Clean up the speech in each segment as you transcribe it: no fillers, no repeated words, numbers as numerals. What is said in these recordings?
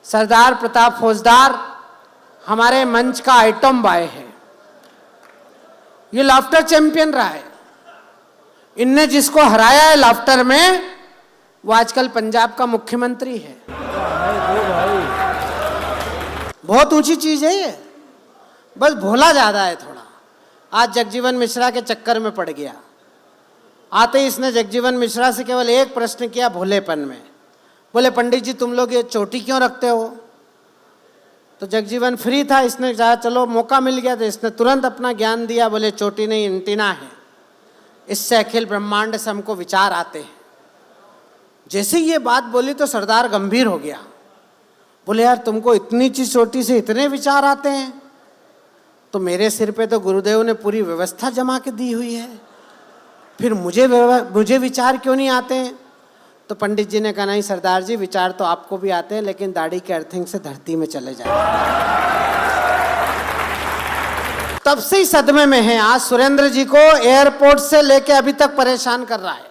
सरदार प्रताप फौजदार हमारे मंच का आइटम बॉय है। ये लाफ्टर चैंपियन रहा है। इनने जिसको हराया है लाफ्टर में, वो आजकल पंजाब का मुख्यमंत्री है। बहुत ऊंची चीज है ये, बस भोला ज्यादा है थोड़ा। आज जगजीवन मिश्रा के चक्कर में पड़ गया। आते ही इसने जगजीवन मिश्रा से केवल एक प्रश्न किया भोलेपन में। बोले पंडित जी तुम लोग ये चोटी क्यों रखते हो? तो जगजीवन फ्री था, इसने कहा चलो मौका मिल गया, तो इसने तुरंत अपना ज्ञान दिया। बोले चोटी नहीं एंटीना है, इससे अखिल ब्रह्मांड से हमको विचार आते हैं। जैसे ही ये बात बोली तो सरदार गंभीर हो गया। बोले यार तुमको इतनी सी चोटी से इतने विचार आते हैं? तो मेरे सिर पे तो गुरुदेव ने पूरी व्यवस्था जमा के दी हुई है, फिर मुझे विचार क्यों नहीं आते हैं? तो पंडित जी ने कहा नहीं सरदार जी, विचार तो आपको भी आते हैं, लेकिन दाढ़ी के अर्थिंग से धरती में चले जाए। तब से ही सदमे में है। आज सुरेंद्र जी को एयरपोर्ट से लेके अभी तक परेशान कर रहा है।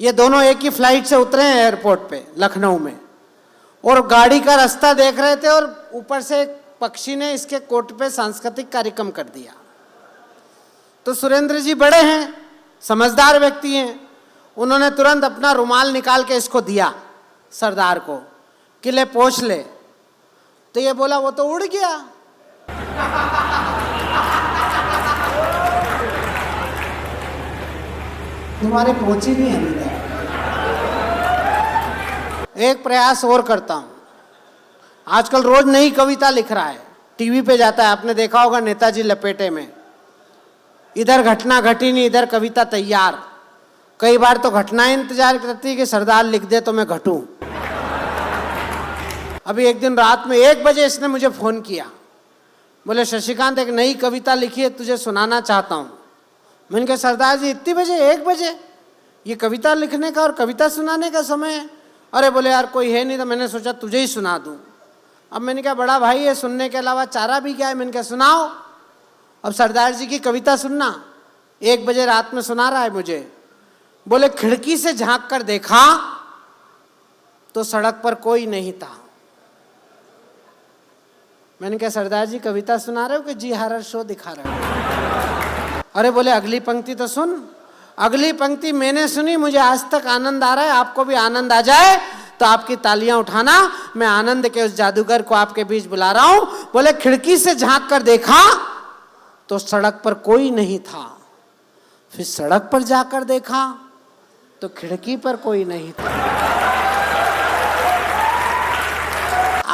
ये दोनों एक ही फ्लाइट से उतरे हैं एयरपोर्ट पे लखनऊ में, और गाड़ी का रास्ता देख रहे थे, और ऊपर से एक पक्षी ने इसके कोट पे सांस्कृतिक कार्यक्रम कर दिया। तो सुरेंद्र जी बड़े हैं, समझदार व्यक्ति हैं, उन्होंने तुरंत अपना रुमाल निकाल के इसको दिया सरदार को कि ले पोंछ ले। तो ये बोला वो तो उड़ गया। तुम्हारे पोंछी नहीं है। एक प्रयास और करता हूं। आजकल रोज नई कविता लिख रहा है, टीवी पे जाता है, आपने देखा होगा नेताजी लपेटे में। इधर घटना घटी नहीं, इधर कविता तैयार। कई बार तो घटनाएं इंतजार करती है कि सरदार लिख दे तो मैं घटूं। अभी एक दिन रात में 1 बजे इसने मुझे फोन किया। बोले शशिकांत एक नई कविता लिखी है, तुझे सुनाना चाहता हूं। मैंने कहा सरदार जी इतनी बजे, 1 बजे? ये कविता लिखने का और कविता सुनाने का समय है? अरे बोले यार कोई है नहीं, तो मैंने सोचा तुझे ही सुना दूं। अब मैंने कहा बड़ा भाई है, सुनने के अलावा चारा भी क्या है? मैंने कहा सुनाओ। अब सरदार जी की कविता सुनना, 1 बजे रात में सुना रहा है मुझे। बोले खिड़की से झांक कर देखा तो सड़क पर कोई नहीं था। मैंने कहा सरदार जी कविता सुना रहे हो कि जी हॉरर शो दिखा रहे हो? अरे बोले अगली पंक्ति तो सुन। अगली पंक्ति मैंने सुनी, मुझे आज तक आनंद आ रहा है, आपको भी आनंद आ जाए तो आपकी तालियां उठाना। मैं आनंद के उस जादूगर को आपके बीच बुला रहा हूं। बोले खिड़की से झांक कर देखा तो सड़क पर कोई नहीं था, फिर सड़क पर जाकर देखा तो खिड़की पर कोई नहीं था।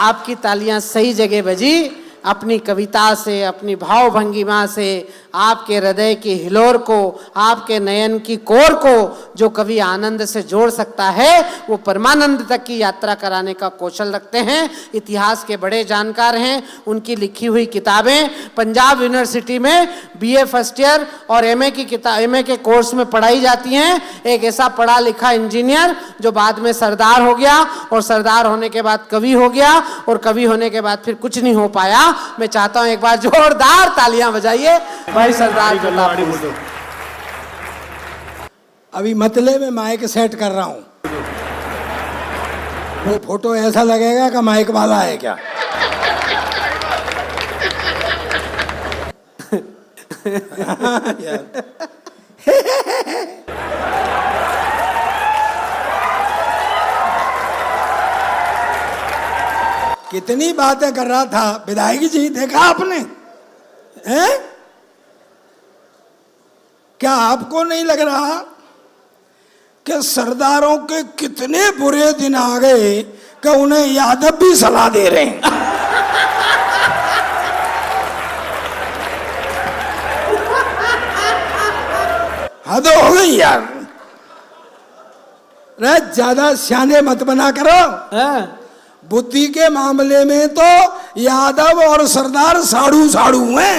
आपकी तालियां सही जगह बजी। अपनी कविता से, अपनी भाव भंगिमा से आपके हृदय की हिलोर को, आपके नयन की कोर को जो कवि आनंद से जोड़ सकता है, वो परमानंद तक की यात्रा कराने का कौशल रखते हैं। इतिहास के बड़े जानकार हैं। उनकी लिखी हुई किताबें पंजाब यूनिवर्सिटी में BA फर्स्ट ईयर और MA के कोर्स में पढ़ाई जाती हैं। एक ऐसा पढ़ा लिखा इंजीनियर जो बाद में सरदार हो गया, और सरदार होने के बाद कवि हो गया, और कवि होने के बाद फिर कुछ नहीं हो पाया। मैं चाहता हूं एक बार जोरदार तालियां बजाइए भाई सरदार प्रताप। अभी मतले में माइक सेट कर रहा हूं, वो फोटो ऐसा लगेगा कि माइक वाला है क्या। कितनी बातें कर रहा था विधायक जी, देखा आपने? हैं? क्या आपको नहीं लग रहा कि सरदारों के कितने बुरे दिन आ गए कि उन्हें यादव भी सलाह दे रहे हैं? हद हो गई यार। ज्यादा सियाने मत बना करो। बुद्धि के मामले में तो यादव और सरदार साड़ू साड़ू हैं।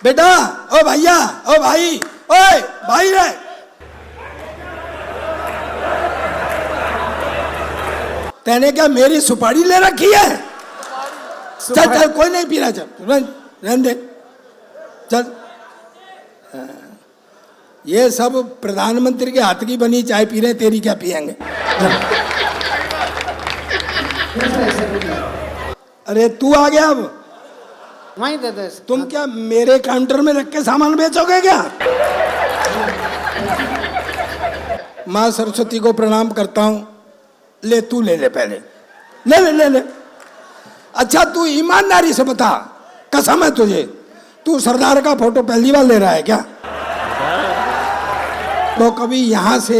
बेटा, ओ भैया, ओ भाई, ओए भाई रे, तैने क्या मेरी सुपारी ले रखी है? चल चल, कोई नहीं पी रहा, चल रहने दे, चल। ये सब प्रधानमंत्री के हाथ की बनी चाय पी रहे, तेरी क्या पियेंगे? अरे तू आ गया अब, वहीं दे दे। तुम क्या मेरे काउंटर में रख के सामान बेचोगे क्या? माँ सरस्वती को प्रणाम करता हूं। ले तू ले ले, पहले ले ले ले ले। अच्छा तू ईमानदारी से बता, कसम है तुझे, तू सरदार का फोटो पहली बार ले रहा है क्या? तो कभी यहां से,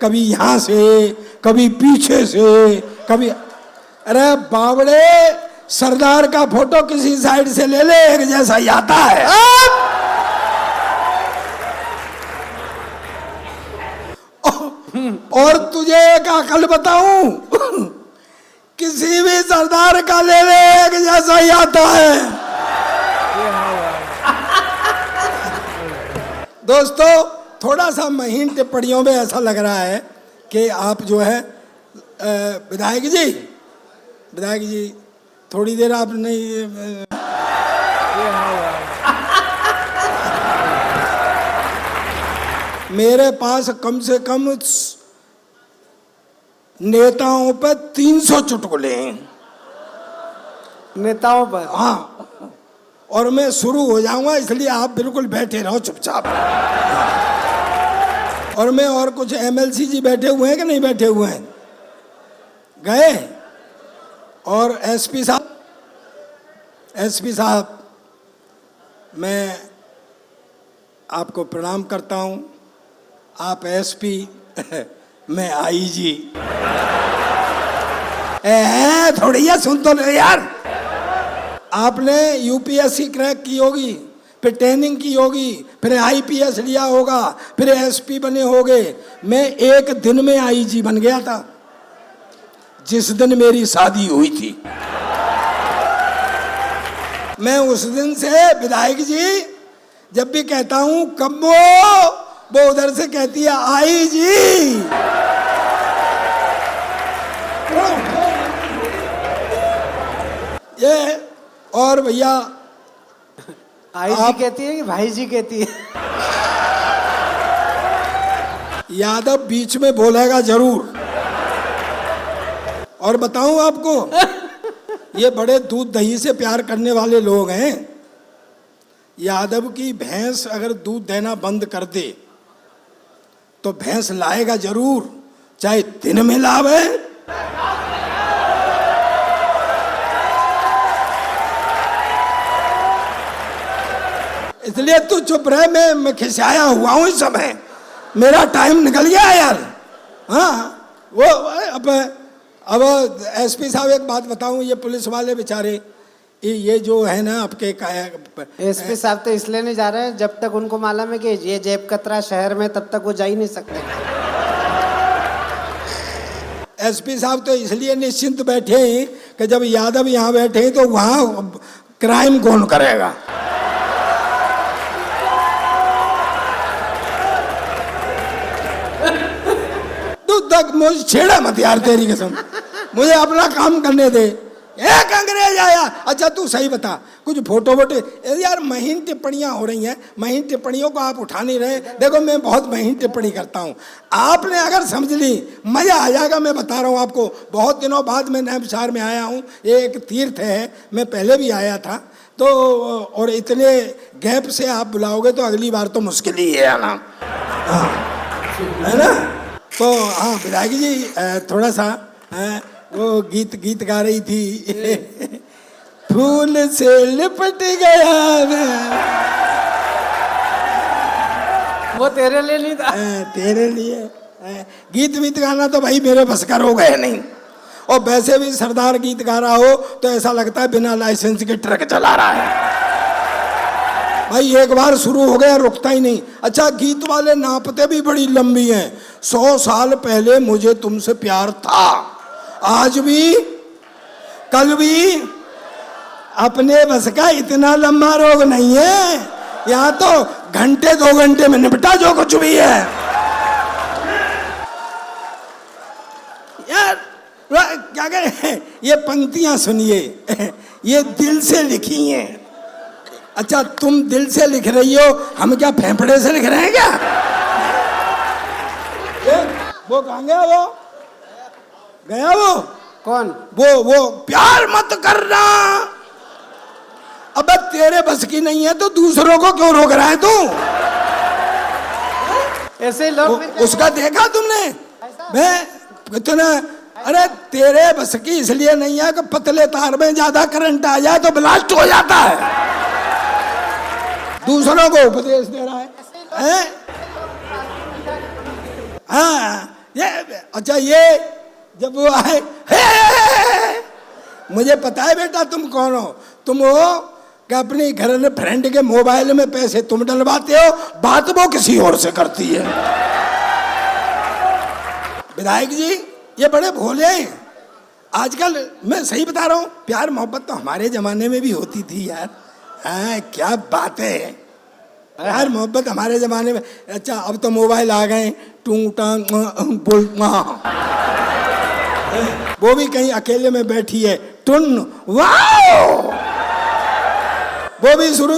कभी यहां से, कभी पीछे से, कभी, अरे बावड़े, सरदार का फोटो किसी साइड से ले ले, एक जैसा ही आता है। और तुझे एक अकल बताऊं, किसी भी सरदार का ले ले, एक जैसा ही आता है। दोस्तों, थोड़ा सा महीन टिप्पणियों में ऐसा लग रहा है कि आप जो है विधायक जी थोड़ी देर आप नहीं, मेरे पास कम से कम नेताओं पर 300 चुटकुले हैं, नेताओं पर। हाँ, और मैं शुरू हो जाऊंगा, इसलिए आप बिल्कुल बैठे रहो चुपचाप। और मैं, और कुछ एमएलसी जी बैठे हुए हैं कि नहीं बैठे हुए हैं? गए? और एसपी साहब, मैं आपको प्रणाम करता हूं। आप एसपी, मैं आईजी। थोड़ी या सुन तो ले यार। आपने यूपीएससी क्रैक की होगी, फिर ट्रेनिंग की होगी, फिर आईपीएस लिया होगा, फिर एसपी बने होगे। मैं एक दिन में आईजी बन गया था, जिस दिन मेरी शादी हुई थी। मैं उस दिन से विधायक जी जब भी कहता हूं कब्बो, वो उधर से कहती है आई जी। ये, और भैया आई जी कहती है कि भाई जी कहती है? यादव बीच में बोलेगा जरूर। और बताऊं आपको, ये बड़े दूध दही से प्यार करने वाले लोग हैं। यादव की भैंस अगर दूध देना बंद कर दे तो भैंस लाएगा जरूर, चाहे दिन में लावे। इसलिए तू चुप रहे, मैं खिसियाया हुआ हूं इस समय, मेरा टाइम निकल गया यार। हाँ, वो अब एसपी साहब एक बात बताऊं, ये पुलिस वाले बेचारे, ये जो है ना आपके एसपी साहब तो इसलिए नहीं जा रहे हैं, जब तक उनको मालूम है कि ये जेब कतरा शहर में, तब तक वो जा ही नहीं सकते। एसपी साहब तो इसलिए निश्चिंत बैठे हैं कि जब यादव यहाँ बैठे हैं तो वहाँ क्राइम कौन करेगा। तू तक मुझे छेड़ा मत यार, तेरी कसम, मुझे अपना काम करने दे। एक अंग्रेज आया। अच्छा तू सही बता, कुछ फोटो वोटो यार, महीन टिप्पणियां हो रही हैं, महीन टिप्पणियों को आप उठा नहीं रहे। देखो मैं बहुत महीन टिप्पणी करता हूं, आपने अगर समझ ली मजा आ जाएगा। मैं बता रहा हूं आपको, बहुत दिनों बाद मैं नैमिषारण्य में आया हूं, ये एक तीर्थ है, मैं पहले भी आया था तो, और इतने गैप से आप बुलाओगे तो अगली बार तो मुश्किल ही है आना, है ना। तो हाँ विधायक जी, थोड़ा सा वो गीत गा रही थी फूल से लिपट गया मैं। वो तेरे लिए नहीं था, तेरे लिए। गीत वीत गाना तो भाई मेरे बस का रोग है नहीं, और वैसे भी सरदार गीत गा रहा हो तो ऐसा लगता है बिना लाइसेंस के ट्रक चला रहा है। भाई एक बार शुरू हो गया रुकता ही नहीं। अच्छा गीत वाले नापते भी बड़ी लंबी हैं। 100 साल पहले मुझे तुमसे प्यार था, आज भी कल भी, अपने बस का इतना लंबा रोग नहीं है। यहाँ तो घंटे 2 घंटे में निपटा जो कुछ भी है यार। क्या करें, ये पंक्तियां सुनिए, ये दिल से लिखी हैं। अच्छा तुम दिल से लिख रही हो, हम क्या फेफड़े से लिख रहे हैं क्या? वो कहाँ गया? वो गया वो कौन? वो प्यार मत करना। अबे तेरे बस की नहीं है तो दूसरों को क्यों रोक रहा है तू? ऐसे लोग उसका देखा तुमने? मैं कितना, अरे तेरे बस की इसलिए नहीं है कि पतले तार में ज्यादा करंट आ जाए तो ब्लास्ट हो जाता है। दूसरों को उपदेश दे रहा है? हाँ ये अच्छा, ये जब वो आए, मुझे पता है बेटा तुम कौन हो। तुम हो कि अपनी घर में फ्रेंड के मोबाइल में पैसे तुम डलवाते हो, बात वो किसी और से करती है। विधायक जी ये बड़े भोले हैं आजकल। मैं सही बता रहा हूँ, प्यार मोहब्बत तो हमारे जमाने में भी होती थी यार। हाँ क्या बात है, प्यार मोहब्बत हमारे जमाने में। अच्छा अब तो मोबाइल आ गए, टूं टांग बोल, वो भी कहीं अकेले में बैठी है, टुन वाओ, वो भी शुरू।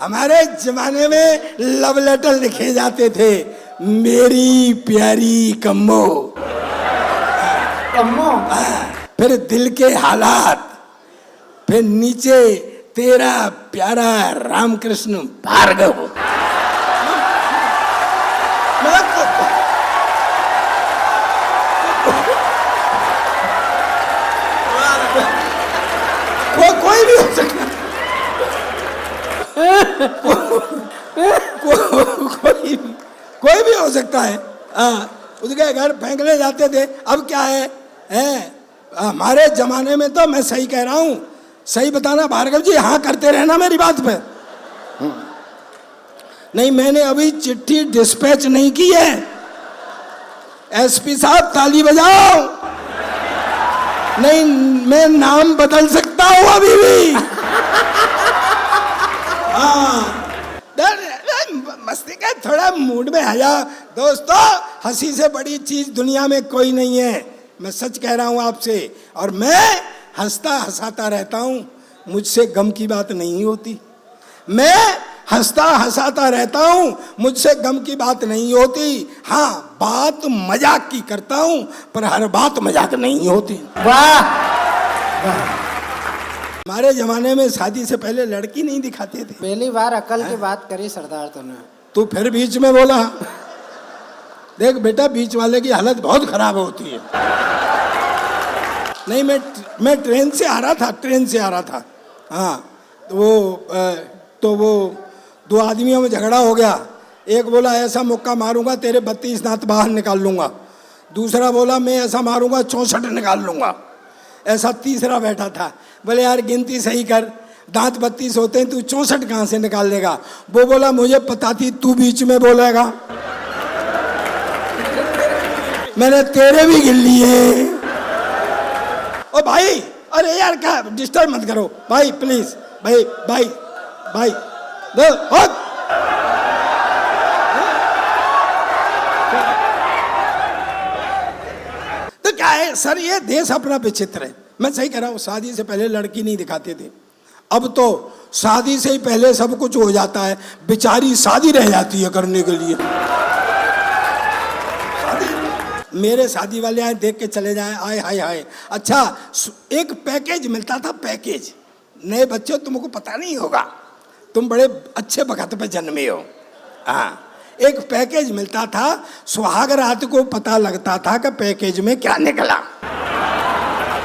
हमारे जमाने में लव लेटर लिखे जाते थे, मेरी प्यारी कम्मो, कम्मो, फिर दिल के हालात, फिर नीचे तेरा प्यारा रामकृष्ण भार्गव। वो कोई भी हो सकता है, कोई भी हो सकता है। उसके घर फेंकने जाते थे। अब क्या है हमारे जमाने में तो, मैं सही कह रहा हूं, सही बताना भार्गव जी, हाँ करते रहना मेरी बात पे। नहीं मैंने अभी चिट्ठी डिस्पैच नहीं की है। एसपी साहब ताली बजाओ, नहीं मैं नाम बदल सकता हूं अभी भी। मस्ती का थोड़ा मूड में आ जाओ दोस्तों। हंसी से बड़ी चीज दुनिया में कोई नहीं है, मैं सच कह रहा हूं आपसे। और मैं हंसता हंसाता रहता हूं, मुझसे गम की बात नहीं होती। मैं हंसता हंसाता रहता हूं, मुझसे गम की बात नहीं होती। हाँ बात मजाक की करता हूं, पर हर बात मजाक नहीं होती। वाह। हमारे जमाने में शादी से पहले लड़की नहीं दिखाते थे। पहली बार अकल की बात करी सरदार तूने। तू फिर बीच में बोला। देख बेटा बीच वाले की हालत बहुत खराब होती है। नहीं मैं ट्रेन से आ रहा था। हाँ तो वो दो आदमियों में झगड़ा हो गया। एक बोला ऐसा मुक्का मारूंगा तेरे 32 दांत बाहर निकाल लूंगा। दूसरा बोला मैं ऐसा मारूंगा 64 निकाल लूंगा। ऐसा तीसरा बैठा था, बोले यार गिनती सही कर, दांत 32 होते हैं, तू 64 कहाँ से निकाल लेगा? वो बोला मुझे पता थी तू बीच में बोलेगा, मैंने तेरे भी गिन लिए। ओ भाई, अरे यार क्या डिस्टर्ब मत करो भाई प्लीज, भाई तो क्या है सर, ये देश अपना विचित्र है। मैं सही कह रहा हूँ, शादी से पहले लड़की नहीं दिखाते थे, अब तो शादी से ही पहले सब कुछ हो जाता है। बेचारी शादी रह जाती है करने के लिए। मेरे शादी वाले आए देख के चले जाए, आए हाय हाय। अच्छा एक पैकेज मिलता था, पैकेज। नए बच्चों तुमको पता नहीं होगा, तुम बड़े अच्छे वक्त पे जन्मे हो। हाँ एक पैकेज मिलता था, सुहाग रात को पता लगता था कि पैकेज में क्या निकला।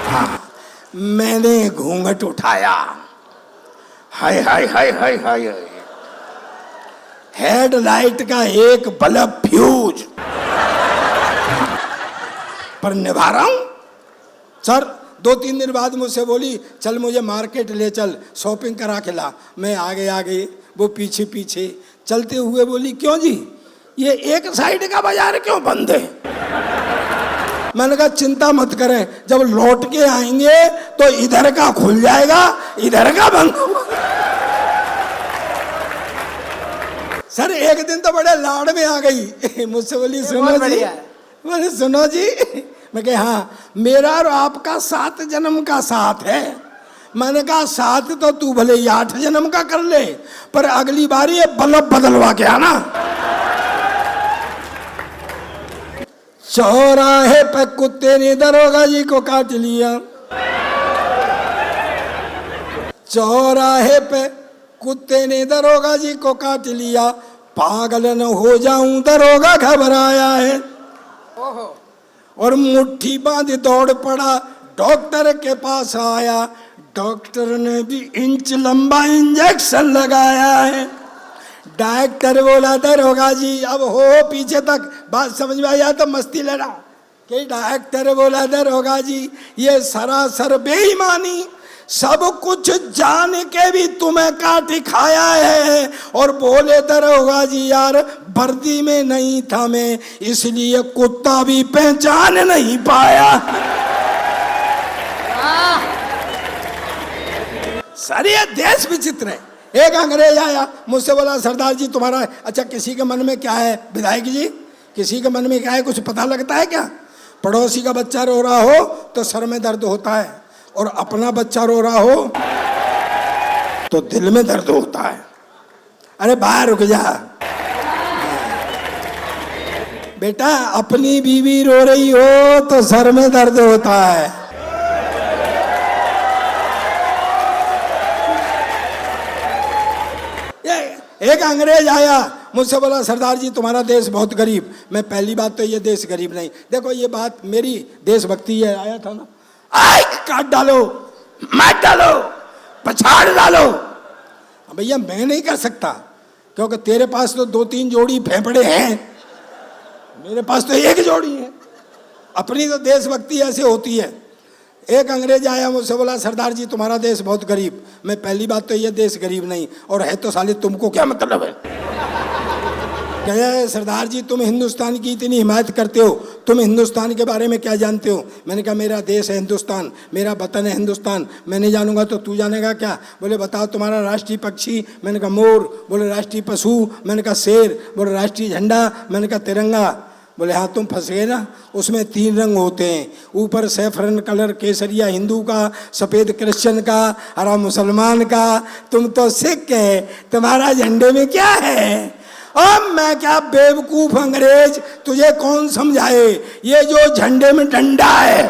हाँ मैंने घूंघट उठाया, हाय हाय हाय हाय हाय, हेडलाइट का एक बल्ब फ्यूज पर निभा रहा हूं। सर 2-3 दिन बाद मुझसे बोली चल मुझे मार्केट ले चल, शॉपिंग करा के ला। मैं आगे वो पीछे पीछे चलते हुए बोली क्यों जी, ये एक साइड का बाजार क्यों बंद है? मैंने कहा चिंता मत करें, जब लौट के आएंगे तो इधर का खुल जाएगा, इधर का बंद। सर एक दिन तो बड़े लाड़ में आ गई, मुझसे बोली सुनो जी, बोले सुनो जी, मैं कहा हाँ, मेरा और आपका 7 जन्म का साथ है, मैंने कहा 7 तो तू भले ही 8 जन्म का कर ले, पर अगली बार ये बल्ब बदलवा के आना। चौराहे पे कुत्ते ने दरोगा जी को काट लिया, चौराहे पे कुत्ते ने दरोगा जी को काट लिया, पागल न हो जाऊं दरोगा घबराया है। और मुट्ठी बांध दौड़ पड़ा, डॉक्टर के पास आया, डॉक्टर ने भी इंच लंबा इंजेक्शन लगाया है। डॉक्टर बोला दरोगा जी अब हो पीछे तक बात समझ में आया तो मस्ती लेना कि डॉक्टर बोला दरोगा जी ये सरासर बेईमानी, सब कुछ जान के भी तुम्हें काट खाया है। और बोले दरोगा जी यार वर्दी में नहीं था मैं, इसलिए कुत्ता भी पहचान नहीं पाया। सर ये देश विचित्र है। एक अंग्रेज आया मुझसे बोला सरदार जी तुम्हारा अच्छा किसी के मन में क्या है, विधायक जी किसी के मन में क्या है कुछ पता लगता है क्या? पड़ोसी का बच्चा रो रहा हो तो सर में दर्द होता है, और अपना बच्चा रो रहा हो तो दिल में दर्द होता है। अरे बाहर रुक जा बेटा, अपनी बीवी रो रही हो तो सर में दर्द होता है। एक अंग्रेज आया मुझसे बोला सरदार जी तुम्हारा देश बहुत गरीब। मैं पहली बात तो ये देश गरीब नहीं, देखो ये बात मेरी देशभक्ति है, आया था ना, आई काट डालो मार डालो पछाड़ डालो। भैया मैं नहीं कर सकता क्योंकि तेरे पास तो 2-3 जोड़ी फेफड़े हैं, मेरे पास तो एक जोड़ी है। अपनी तो देशभक्ति ऐसे होती है। एक अंग्रेज आया मुझसे बोला सरदार जी तुम्हारा देश बहुत गरीब। मैं पहली बात तो ये देश गरीब नहीं, और है तो साले तुमको क्या मतलब है? कहे सरदार जी तुम हिंदुस्तान की इतनी हिमायत करते हो, तुम हिंदुस्तान के बारे में क्या जानते हो? मैंने कहा मेरा देश है हिंदुस्तान, मेरा वतन है हिंदुस्तान, मैं नहीं जानूंगा तो तू जानेगा क्या? बोले बताओ तुम्हारा राष्ट्रीय पक्षी? मैंने कहा मोर। बोले राष्ट्रीय पशु? मैंने कहा शेर। बोले राष्ट्रीय झंडा? मैंने कहा तिरंगा। बोले हाँ तुम फंस गए ना, उसमें 3 रंग होते हैं, ऊपर सैफरन कलर केसरिया हिंदू का, सफ़ेद क्रिश्चियन का, हरा मुसलमान का। तुम तो सिख है, तुम्हारा झंडे में क्या है? अब मैं क्या बेवकूफ अंग्रेज, तुझे कौन समझाए, ये जो झंडे में डंडा है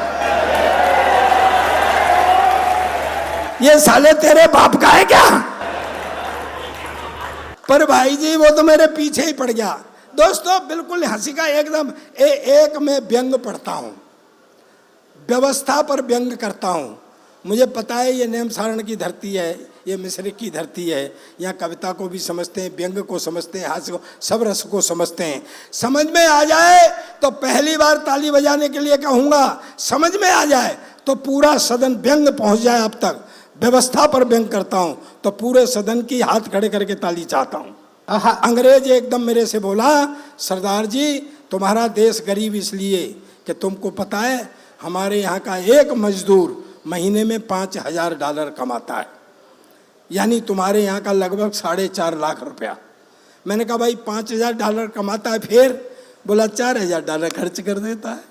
ये साले तेरे बाप का है क्या? पर भाई जी वो तो मेरे पीछे ही पड़ गया। दोस्तों बिल्कुल हंसी का एकदम एक मैं व्यंग पढ़ता हूँ, व्यवस्था पर व्यंग करता हूँ। मुझे पता है ये नेम सारण की धरती है, ये मिस्र की धरती है, यहाँ कविता को भी समझते हैं, व्यंग को समझते हैं, हास्य को, सब रस को समझते हैं। समझ में आ जाए तो पहली बार ताली बजाने के लिए कहूँगा, समझ में आ जाए तो पूरा सदन व्यंग पहुँच जाए। अब तक व्यवस्था पर व्यंग करता हूँ तो पूरे सदन की हाथ खड़े करके ताली चाहता हूँ। अंग्रेज एकदम मेरे से बोला सरदार जी तुम्हारा देश गरीब इसलिए कि तुमको पता है हमारे यहाँ का एक मजदूर महीने में $5,000 कमाता है, यानी तुम्हारे यहाँ का लगभग 4.5 लाख रुपया। मैंने कहा भाई $5,000 कमाता है, फिर बोला $4,000 खर्च कर देता है।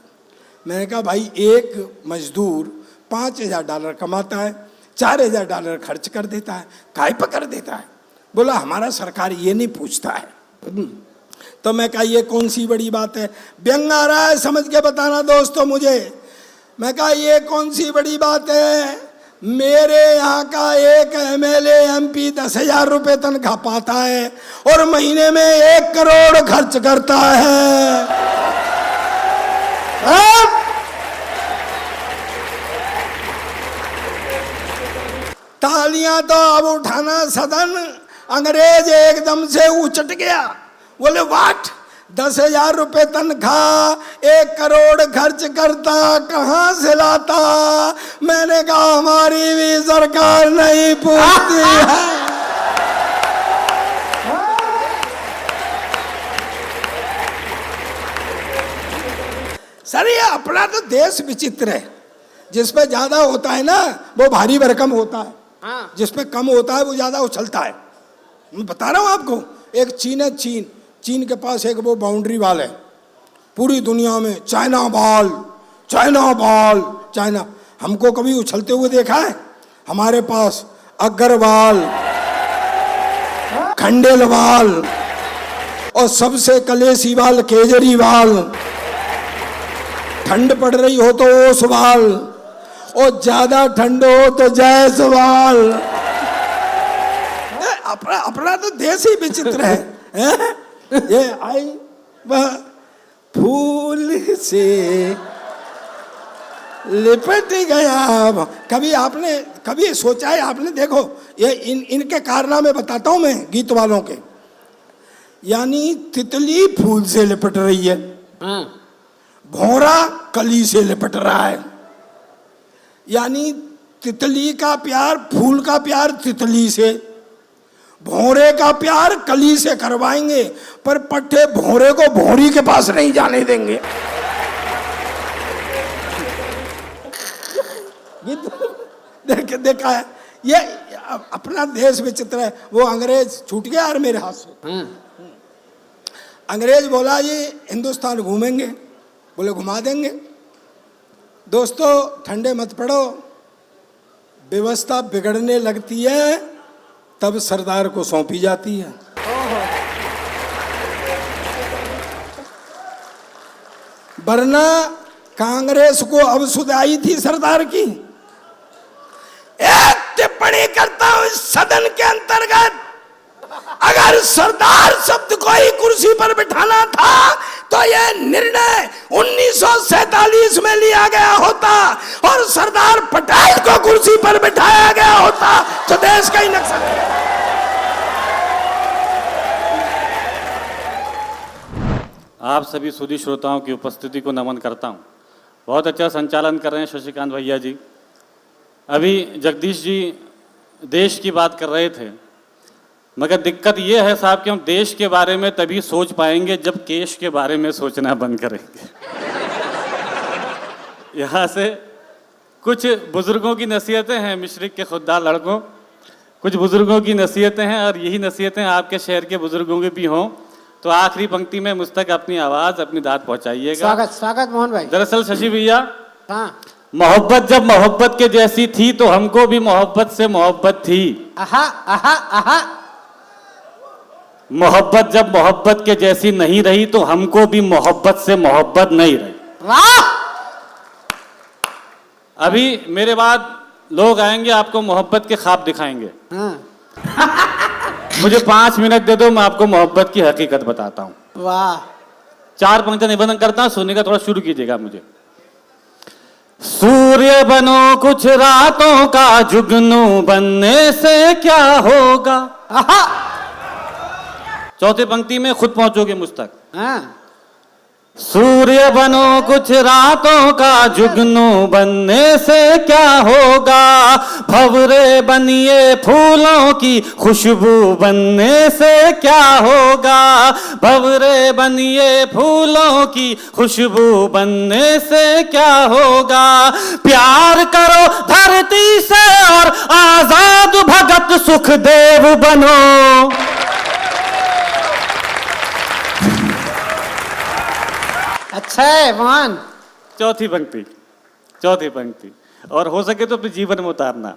मैंने कहा भाई एक मजदूर $5,000 कमाता है, $4,000 खर्च कर देता है, काहे पर कर देता है? बोला हमारा सरकार ये नहीं पूछता है। तो मैं कहा ये कौन सी बड़ी बात है? व्यंग आ रहा है, समझ के बताना दोस्तों मुझे। मैं कहा ये कौन सी बड़ी बात है? मेरे यहाँ का एक MLA MP 10,000 रुपये तनख्वाह पाता है और महीने में 1 करोड़ खर्च करता है। तालियां तो अब उठाना सदन। अंग्रेज एकदम से उचट गया, बोले वाट 10,000 रुपये तनख्वाह 1 करोड़ खर्च करता, कहाँ से लाता? मैंने कहा हमारी भी सरकार नहीं पूछती है। सर ये अपना तो देश विचित्र है, जिसपे ज्यादा होता है ना वो भारी भरकम होता है, जिसपे कम होता है वो ज्यादा उछलता है। मैं बता रहा हूँ आपको, एक चीन है, चीन के पास एक वो बाउंड्री वॉल है, पूरी दुनिया में China ball China ball China. हमको कभी उछलते हुए देखा है? हमारे पास अग्रवाल, खंडेलवाल और सबसे कलेसीवाल केजरीवाल। ठंड पड़ रही हो तो ओसवाल, और ज्यादा ठंड हो तो जायसवाल। अपना तो देश ही विचित्र है? ये आई वह फूल से लिपट गया। कभी सोचा है आपने? देखो ये इनके कारनामे बताता हूं मैं गीत वालों के। यानी तितली फूल से लिपट रही है, भौरा कली से लिपट रहा है। यानी तितली का प्यार, फूल का प्यार तितली से, भौरे का प्यार कली से करवाएंगे, पर पट्टे भौरे को भौरी के पास नहीं जाने देंगे। देखा है? ये अपना देश विचित्र है। वो अंग्रेज छूट गया यार मेरे हाथ से। अंग्रेज बोला ये हिंदुस्तान घूमेंगे, बोले घुमा देंगे। दोस्तों ठंडे मत पड़ो, व्यवस्था बिगड़ने लगती है तब सरदार को सौंपी जाती है। वरना कांग्रेस को अब सुध आई थी सरदार की। एक टिप्पणी करता हूं इस सदन के अंतर्गत, अगर सरदार शब्द को ही कुर्सी पर बिठाना था तो यह निर्णय 1947 में लिया गया होता और सरदार पटेल को कुर्सी पर बिठाया गया होता तो देश का ही नक्शा। आप सभी सुधी श्रोताओं की उपस्थिति को नमन करता हूं। बहुत अच्छा संचालन कर रहे हैं शशिकांत भैया जी। अभी जगदीश जी देश की बात कर रहे थे, मगर दिक्कत ये है साहब कि हम देश के बारे में तभी सोच पाएंगे जब केश के बारे में सोचना बंद करेंगे। यहाँ से कुछ बुजुर्गों की नसीहतें हैं, मिश्रिक के खुददार लड़कों, कुछ बुजुर्गों की नसीहतें हैं और यही नसीहतें आपके शहर के बुजुर्गों के भी हों तो आखिरी पंक्ति में मुझ तक अपनी आवाज़, अपनी दाद पहुँचाइएगा। स्वागत मोहन भाई। दरअसल शशि भैया, हाँ, मोहब्बत जब मोहब्बत के जैसी थी तो हमको भी मोहब्बत से मोहब्बत थी। आहा आहा आहा। मोहब्बत जब मोहब्बत के जैसी नहीं रही तो हमको भी मोहब्बत से मोहब्बत नहीं रही। वाह! अभी मेरे बाद लोग आएंगे, आपको मोहब्बत के ख्वाब दिखाएंगे। मुझे 5 मिनट दे दो, मैं आपको मोहब्बत की हकीकत बताता हूँ। वाह! 4 पंक्ति निबंधन करता हूँ, सुनने का थोड़ा शुरू कीजिएगा मुझे। सूर्य बनो कुछ रातों का, जुगनू बनने से क्या होगा। चौथी पंक्ति में खुद पहुंचोगे मुझ तक। सूर्य बनो कुछ रातों का, जुगनू बनने से क्या होगा। भंवरे बनिए फूलों की, खुशबू बनने से क्या होगा। भंवरे बनिए फूलों की, खुशबू बनने से क्या होगा। प्यार करो धरती से और आजाद भगत सुखदेव बनो। अच्छा है मोहन। चौथी पंक्ति और हो सके तो अपने जीवन में उतारना।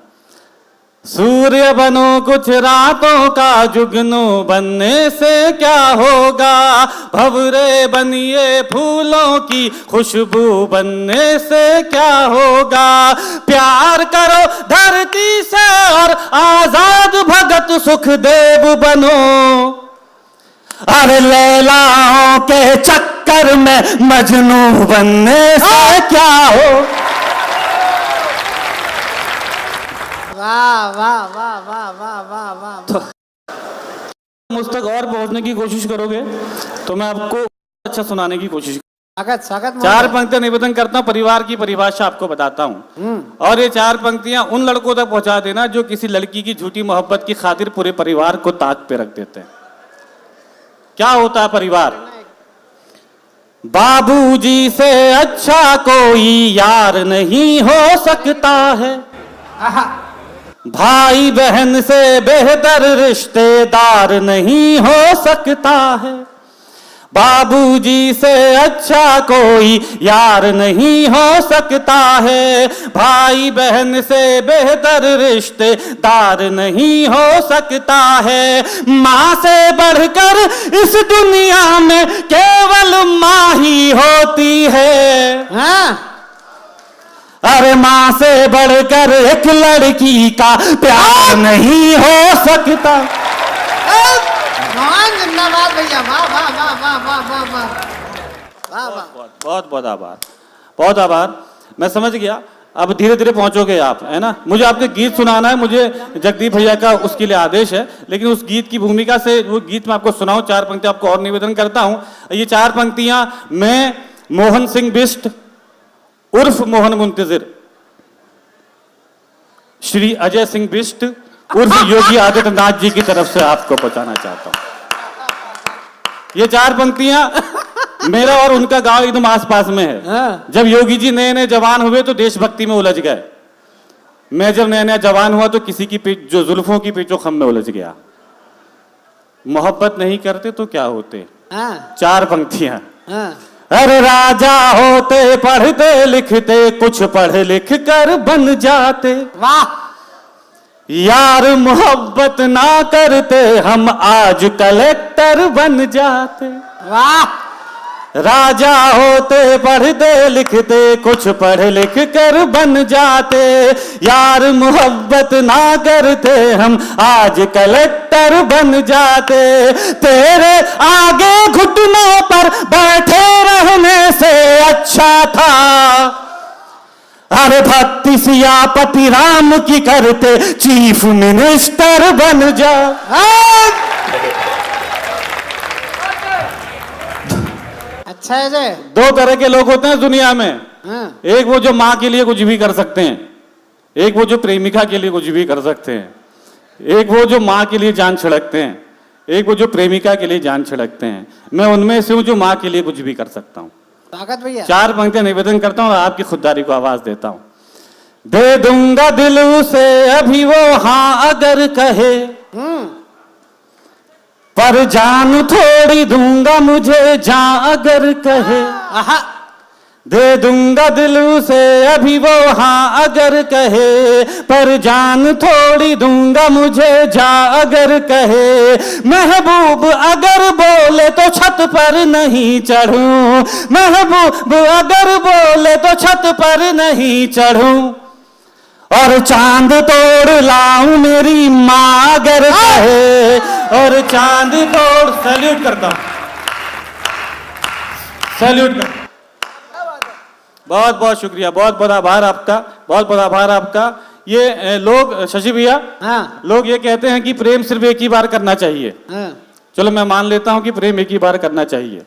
सूर्य बनो कुछ रातों का, जुगनू बनने से क्या होगा। भंवरे बनिए फूलों की, खुशबू बनने से क्या होगा। प्यार करो धरती से और आजाद भगत सुखदेव बनो। अरे लैलाओं के चक्कर में मजनू बनने से क्या हो। वाह वाह वाह वाह वाह वाह वाह। मुझ तक और पहुंचने की कोशिश करोगे तो मैं आपको अच्छा सुनाने की कोशिश। स्वागत। 4 पंक्तियां निवेदन करता हूँ, परिवार की परिभाषा आपको बताता हूँ और ये 4 पंक्तियां उन लड़कों तक पहुंचा देना जो किसी लड़की की झूठी मोहब्बत की खातिर पूरे परिवार को ताक पे रख देते हैं। क्या होता है परिवार? बाबूजी से अच्छा कोई यार नहीं हो सकता है। भाई बहन से बेहतर रिश्तेदार नहीं हो सकता है। बाबूजी से अच्छा कोई यार नहीं हो सकता है, भाई बहन से बेहतर रिश्तेदार नहीं हो सकता है, माँ से बढ़कर इस दुनिया में केवल माँ ही होती है। हाँ अरे माँ से बढ़कर एक लड़की का प्यार नहीं हो सकता। भगवान जिंदाबाद भैया, वाह वाह वाह वाह वाह वाह वाह वाह वाह। बहुत बहुत आभार, बहुत आभार। मैं समझ गया, अब धीरे धीरे पहुंचोगे आप, है ना। मुझे आपके गीत सुनाना है, मुझे जगदीप भैया का उसके लिए आदेश है, लेकिन उस गीत की भूमिका से वो गीत मैं आपको सुनाऊं, 4 पंक्तियां आपको और निवेदन करता हूं। ये 4 पंक्तियां मैं मोहन सिंह बिष्ट उर्फ मोहन मुंतजिर, श्री अजय सिंह बिष्ट उर्फ योगी आदित्यनाथ जी की तरफ से आपको पहुंचाना चाहता हूं। ये 4 पंक्तियां मेरा और उनका गांव एकदम आसपास में है। हाँ। जब योगी जी नए नए जवान हुए तो देशभक्ति में उलझ गए। मैं जब नया नया जवान हुआ तो किसी की जो जुल्फों की पेचोखम में उलझ गया। मोहब्बत नहीं करते तो क्या होते। हाँ 4 पंक्तियां। हाँ अरे राजा होते पढ़ते लिखते, कुछ पढ़ लिख कर बन जाते, वाह। यार मोहब्बत ना करते हम आज कलेक्टर बन जाते। वाह। राजा होते पढ़ते लिखते, कुछ पढ़ लिख कर बन जाते, यार मोहब्बत ना करते हम आज कलेक्टर बन जाते। तेरे आगे घुटनों पर बैठे रहने से अच्छा था, अरे भक्ति सियापति राम की करते चीफ मिनिस्टर बन जा। अच्छा है जय। 2 तरह के लोग होते हैं दुनिया में। हाँ। एक वो जो माँ के लिए कुछ भी कर सकते हैं, एक वो जो प्रेमिका के लिए कुछ भी कर सकते हैं, एक वो जो माँ के लिए जान छिड़कते हैं, एक वो जो प्रेमिका के लिए जान छिड़कते हैं। मैं उनमें से हूँ जो माँ के लिए कुछ भी कर सकता हूँ। ताकत भैया। 4 पंक्तियां निवेदन करता हूँ और आपकी खुददारी को आवाज देता हूँ। दे दूंगा दिल उसे अभी वो हाँ अगर कहे, पर जान थोड़ी दूंगा मुझे जान अगर कहे। आहा। दे दूंगा दिल उसे अभी वो हाँ अगर कहे, पर जान थोड़ी दूंगा मुझे जा अगर कहे। महबूब अगर बोले तो छत पर नहीं चढ़ूं, महबूब अगर बोले तो छत पर नहीं चढ़ूं, और चांद तोड़ लाऊं मेरी माँ अगर कहे, और चांद तोड़। सैल्यूट करता हूं, सैल्यूट करता हूं। बहुत बहुत शुक्रिया, बहुत बहुत आभार आपका, बहुत बहुत आभार आपका। ये लोग शशि भैया, हाँ लोग ये कहते हैं कि प्रेम सिर्फ एक ही बार करना चाहिए। हाँ। चलो मैं मान लेता हूं कि प्रेम एक ही बार करना चाहिए,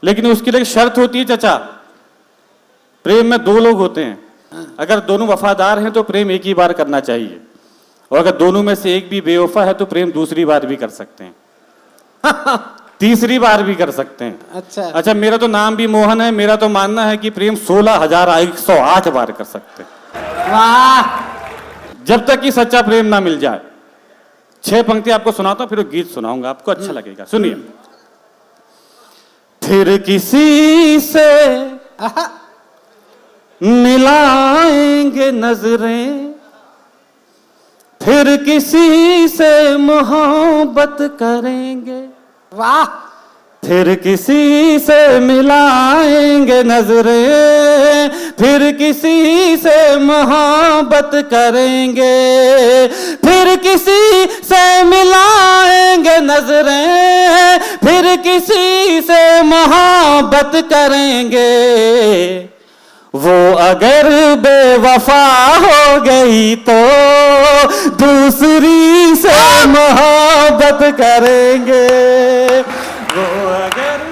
लेकिन उसके लिए एक शर्त होती है चाचा। प्रेम में 2 लोग होते हैं, अगर दोनों वफादार हैं तो प्रेम एक ही बार करना चाहिए, और अगर दोनों में से एक भी बेवफा है तो प्रेम दूसरी बार भी कर सकते हैं, तीसरी बार भी कर सकते हैं। अच्छा। अच्छा, मेरा तो नाम भी मोहन है, मेरा तो मानना है कि प्रेम 16,108 बार कर सकते हैं, वाह। जब तक कि सच्चा प्रेम ना मिल जाए। 6 पंक्ति आपको सुनाता हूं, फिर वो गीत सुनाऊंगा, आपको अच्छा लगेगा। सुनिए। फिर किसी से आहा। मिलाएंगे नजरें, फिर किसी से मोहब्बत करेंगे, वाह। फिर किसी से मिलाएंगे नजरें, फिर किसी से मोहब्बत करेंगे, फिर किसी से मिलाएंगे नजरें, फिर किसी से मोहब्बत करेंगे। वो अगर बेवफा हो गई तो दूसरी से मोहब्बत करेंगे। वो अगर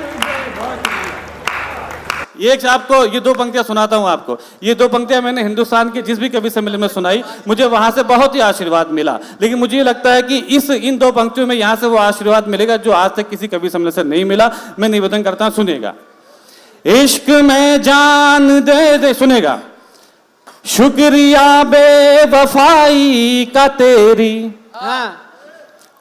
एक आपको ये 2 पंक्तियां सुनाता हूं आपको। ये 2 पंक्तियां मैंने हिंदुस्तान के जिस भी कवि सम्मेलन में सुनाई, मुझे वहां से बहुत ही आशीर्वाद मिला। लेकिन मुझे ये लगता है कि इन 2 पंक्तियों में यहां से वो आशीर्वाद मिलेगा जो आज तक किसी कवि सम्मेलन से नहीं मिला। मैं निवेदन करता हूं, सुनिएगा। इश्क में जान दे दे, सुनेगा। शुक्रिया बेवफाई का तेरी, हाँ।